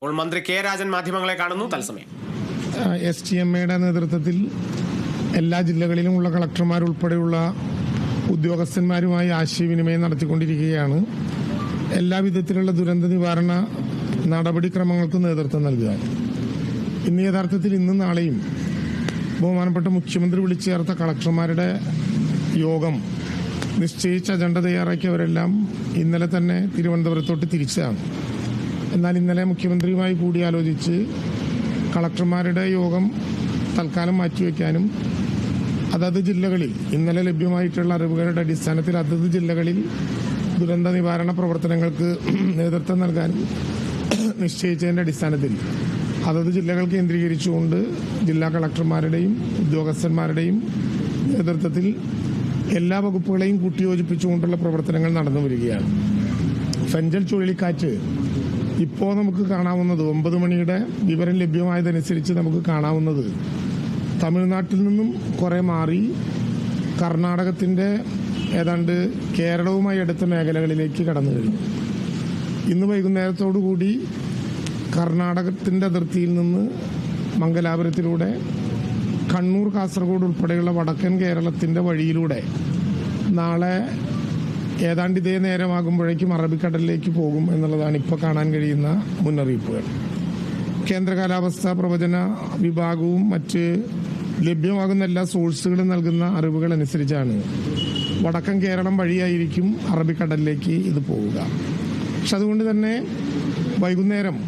മന്ത്രി കെ രാജൻ മാധ്യമങ്ങളെ കാണുന്നു തത്സമയം. STMയുടെ നേതൃത്വത്തിൽ എല്ലാ ജില്ലകളിലുമുള്ള കളക്ടർമാരുൾപ്പെടെയുള്ള ഉദ്യോഗസ്ഥന്മാരുമായി ആശയവിനിമയം നടത്തിക്കൊണ്ടിരിക്കുകയാണ്. എല്ലാ വിധത്തിലുള്ള ദുരന്ത നിവാരണ നടപടിക്രമങ്ങൾക്ക് നേതൃത്വം നൽകുക. ഇന്ന് യഥാർത്ഥത്തിൽ ഇന്നും നാളെയും ബഹുമാനപ്പെട്ട മുഖ്യമന്ത്രി വിളിച്ചു ചേർത്ത കളക്ടർമാരുടെ യോഗം നിശ്ചയിച്ച അജണ്ട തയ്യാറാക്കിയവരെല്ലാം ഇന്നലെ തന്നെ തിരുവനന്തപുരത്തോട്ട് തിരിച്ചതാണ്. എന്നാൽ ഇന്നലെ മുഖ്യമന്ത്രിയുമായി കൂടിയാലോചിച്ച് കളക്ടർമാരുടെ യോഗം തൽക്കാലം മാറ്റിവെക്കാനും അതത് ജില്ലകളിൽ ഇന്നലെ ലഭ്യമായിട്ടുള്ള അറിവുകളുടെ അടിസ്ഥാനത്തിൽ അതത് ജില്ലകളിൽ ദുരന്ത നിവാരണ പ്രവർത്തനങ്ങൾക്ക് നേതൃത്വം നൽകാനും നിശ്ചയിച്ചതിന്റെ അടിസ്ഥാനത്തിൽ അതത് ജില്ലകൾ കേന്ദ്രീകരിച്ചുകൊണ്ട് ജില്ലാ കളക്ടർമാരുടെയും ഉദ്യോഗസ്ഥന്മാരുടെയും നേതൃത്വത്തിൽ എല്ലാ വകുപ്പുകളെയും കൂട്ടിയോജിപ്പിച്ചുകൊണ്ടുള്ള പ്രവർത്തനങ്ങൾ നടന്നു വരികയാണ്. ഫെഞ്ചൽ ചുഴലിക്കാറ്റ് ഇപ്പോൾ നമുക്ക് കാണാവുന്നത് 9 മണിയുടെ വിവരം ലഭ്യമായതനുസരിച്ച് നമുക്ക് കാണാവുന്നത് തമിഴ്നാട്ടിൽ നിന്നും കുറെ മാറി കർണാടകത്തിന്റെ ഏതാണ്ട് കേരളവുമായി അടുത്ത മേഖലകളിലേക്ക് കടന്നു കഴിഞ്ഞു. ഇന്ന് വൈകുന്നേരത്തോടുകൂടി കർണാടകത്തിന്റെ അതിർത്തിയിൽ നിന്ന് മംഗലാപുരത്തിലൂടെ കണ്ണൂർ, കാസർഗോഡ് ഉൾപ്പെടെയുള്ള വടക്കൻ കേരളത്തിന്റെ വഴിയിലൂടെ നാളെ ഏതാണ്ട് ഇതേ നേരമാകുമ്പോഴേക്കും അറബിക്കടലിലേക്ക് പോകും എന്നുള്ളതാണ് ഇപ്പോൾ കാണാൻ കഴിയുന്ന മുന്നറിയിപ്പുകൾ. കേന്ദ്ര കാലാവസ്ഥാ പ്രവചന വിഭാഗവും മറ്റ് ലഭ്യമാകുന്ന എല്ലാ സോഴ്സുകളും നൽകുന്ന അറിവുകൾ അനുസരിച്ചാണ് വടക്കൻ കേരളം വഴിയായിരിക്കും അറബിക്കടലിലേക്ക് ഇത് പോവുക. പക്ഷെ അതുകൊണ്ട് തന്നെ വൈകുന്നേരം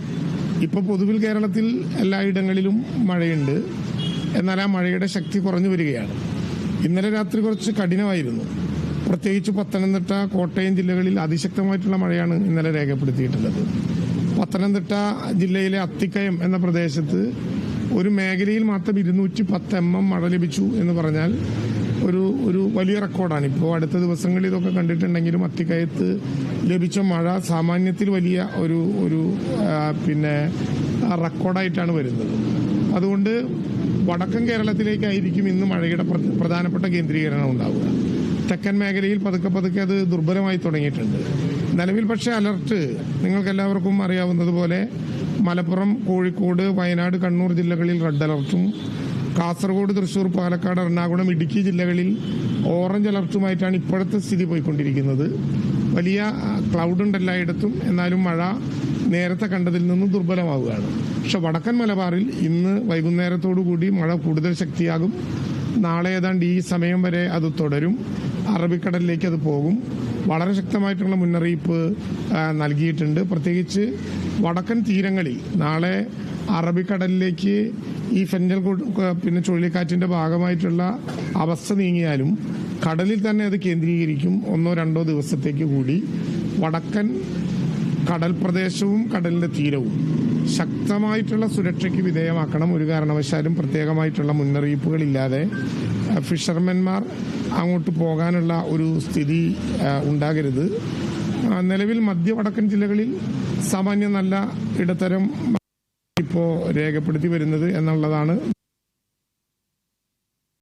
ഇപ്പോൾ പൊതുവിൽ കേരളത്തിൽ എല്ലായിടങ്ങളിലും മഴയുണ്ട്. എന്നാൽ ആ മഴയുടെ ശക്തി കുറഞ്ഞു വരികയാണ്. ഇന്നലെ രാത്രി കുറച്ച് കഠിനമായിരുന്നു. പ്രത്യേകിച്ച് പത്തനംതിട്ട, കോട്ടയം ജില്ലകളിൽ അതിശക്തമായിട്ടുള്ള മഴയാണ് ഇന്നലെ രേഖപ്പെടുത്തിയിട്ടുള്ളത്. പത്തനംതിട്ട ജില്ലയിലെ അത്തിക്കയം എന്ന പ്രദേശത്ത് ഒരു മേഖലയിൽ മാത്രം 210 mm മഴ ലഭിച്ചു എന്ന് പറഞ്ഞാൽ ഒരു വലിയ റെക്കോർഡാണ്. ഇപ്പോൾ അടുത്ത ദിവസങ്ങളിൽ ഇതൊക്കെ കണ്ടിട്ടുണ്ടെങ്കിലും അത്തിക്കയത്ത് ലഭിച്ച മഴ സാമാന്യത്തിൽ വലിയ ഒരു റെക്കോർഡായിട്ടാണ് വരുന്നത്. അതുകൊണ്ട് വടക്കൻ കേരളത്തിലേക്കായിരിക്കും ഇന്ന് മഴയുടെ പ്രധാനപ്പെട്ട കേന്ദ്രീകരണം ഉണ്ടാവുക. തെക്കൻ മേഖലയിൽ പതുക്കെ അത് ദുർബലമായി തുടങ്ങിയിട്ടുണ്ട്. നിലവിൽ പക്ഷേ അലർട്ട് നിങ്ങൾക്കെല്ലാവർക്കും അറിയാവുന്നതുപോലെ മലപ്പുറം, കോഴിക്കോട്, വയനാട്, കണ്ണൂർ ജില്ലകളിൽ റെഡ് അലർട്ടും കാസർഗോഡ്, തൃശൂർ, പാലക്കാട്, എറണാകുളം, ഇടുക്കി ജില്ലകളിൽ ഓറഞ്ച് അലർട്ടുമായിട്ടാണ് ഇപ്പോഴത്തെ സ്ഥിതി പോയിക്കൊണ്ടിരിക്കുന്നത്. വലിയ ക്ലൗഡ് ഉണ്ട് എല്ലായിടത്തും. എന്നാലും മഴ നേരത്തെ കണ്ടതിൽ നിന്നും ദുർബലമാവുകയാണ്. പക്ഷെ വടക്കൻ മലബാറിൽ ഇന്ന് വൈകുന്നേരത്തോടുകൂടി മഴ കൂടുതൽ ശക്തിയാകും. നാളെ ഏതാണ്ട് ഈ സമയം വരെ അത് തുടരും. അറബിക്കടലിലേക്ക് അത് പോകും. വളരെ ശക്തമായിട്ടുള്ള മുന്നറിയിപ്പ് നൽകിയിട്ടുണ്ട്. പ്രത്യേകിച്ച് വടക്കൻ തീരങ്ങളിൽ നാളെ അറബിക്കടലിലേക്ക് ഈ ഫെഞ്ചൽ ചുഴലിക്കാറ്റിന്റെ ഭാഗമായിട്ടുള്ള അവസ്ഥ നീങ്ങിയാലും കടലിൽ തന്നെ അത് കേന്ദ്രീകരിക്കും. 1-2 ദിവസത്തേക്ക് കൂടി വടക്കൻ കടൽ പ്രദേശവും കടലിന്റെ തീരവും ശക്തമായിട്ടുള്ള സുരക്ഷയ്ക്ക് വിധേയമാക്കണം. ഒരു കാരണവശാലും പ്രത്യേകമായിട്ടുള്ള മുന്നറിയിപ്പുകളില്ലാതെ ഫിഷർമെന്മാർ അങ്ങോട്ട് പോകാനുള്ള ഒരു സ്ഥിതി ഉണ്ടാകരുത്. നിലവിൽ മധ്യ വടക്കൻ ജില്ലകളിൽ സാമാന്യം നല്ല ഇടത്തരം ഇപ്പോൾ രേഖപ്പെടുത്തി വരുന്നത് എന്നുള്ളതാണ്